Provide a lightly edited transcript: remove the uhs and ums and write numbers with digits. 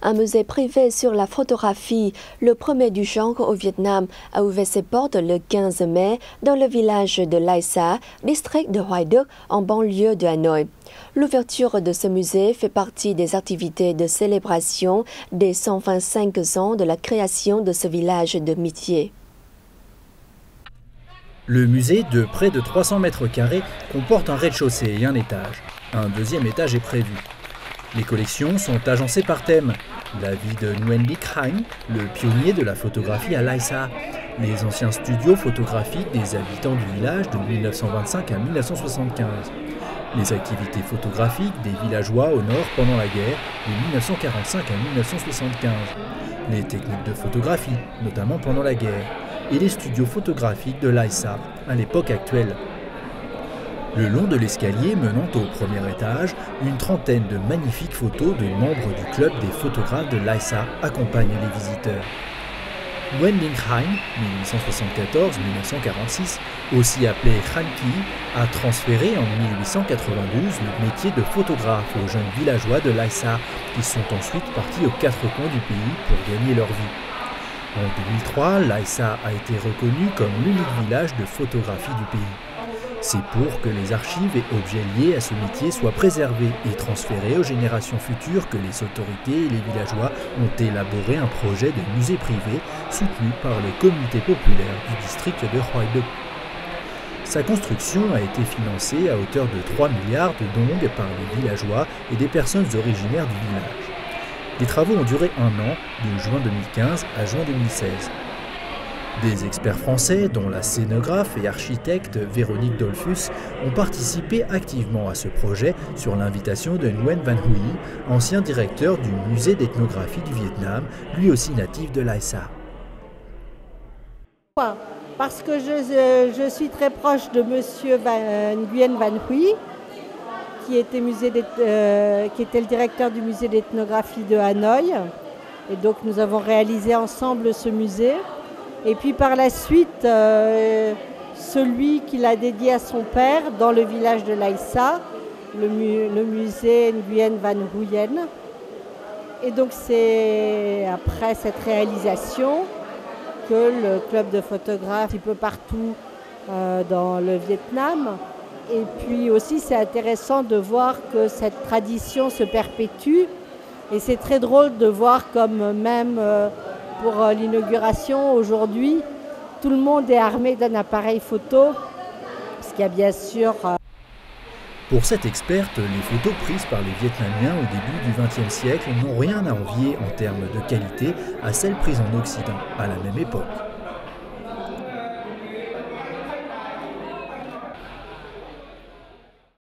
Un musée privé sur la photographie, le premier du genre au Vietnam, a ouvert ses portes le 15 mai dans le village de Lai Sa, district de Hoài Đức, en banlieue de Hanoï. L'ouverture de ce musée fait partie des activités de célébration des 125 ans de la création de ce village de métier. Le musée, de près de 300 mètres carrés, comporte un rez-de-chaussée et un étage. Un deuxième étage est prévu. Les collections sont agencées par thème. La vie de Nguyen Ly Khanh, le pionnier de la photographie à Lai Sa. Les anciens studios photographiques des habitants du village de 1925 à 1975. Les activités photographiques des villageois au nord pendant la guerre de 1945 à 1975. Les techniques de photographie, notamment pendant la guerre. Et les studios photographiques de Lai Sa à l'époque actuelle. Le long de l'escalier menant au premier étage, une trentaine de magnifiques photos de membres du club des photographes de Lai Sa accompagnent les visiteurs. Nguyen Ly Khanh, 1874-1946, aussi appelé Khanh Ki, a transféré en 1892 le métier de photographe aux jeunes villageois de Lai Sa, qui sont ensuite partis aux quatre coins du pays pour gagner leur vie. En 2003, Lai Sa a été reconnu comme l'unique village de photographie du pays. C'est pour que les archives et objets liés à ce métier soient préservés et transférés aux générations futures que les autorités et les villageois ont élaboré un projet de musée privé soutenu par les communautés populaires du district de Hoài Đức. Sa construction a été financée à hauteur de 3 milliards de dong par les villageois et des personnes originaires du village. Les travaux ont duré un an, de juin 2015 à juin 2016. Des experts français, dont la scénographe et architecte Véronique Dollfus, ont participé activement à ce projet sur l'invitation de Nguyen Van Huy, ancien directeur du musée d'ethnographie du Vietnam, lui aussi natif de Lai Sa. Parce que je suis très proche de monsieur Nguyen Van Huy, qui était le directeur du musée d'ethnographie de Hanoï. Et donc nous avons réalisé ensemble ce musée. Et puis par la suite, celui qu'il a dédié à son père dans le village de Lai Sa, le musée Nguyen Van Huyen. Et donc c'est après cette réalisation que le club de photographes un peu partout dans le Vietnam. Et puis aussi c'est intéressant de voir que cette tradition se perpétue. Et c'est très drôle de voir comme même pour l'inauguration aujourd'hui, tout le monde est armé d'un appareil photo, ce qui a bien sûr... Pour cette experte, les photos prises par les Vietnamiens au début du XXe siècle n'ont rien à envier en termes de qualité à celles prises en Occident à la même époque.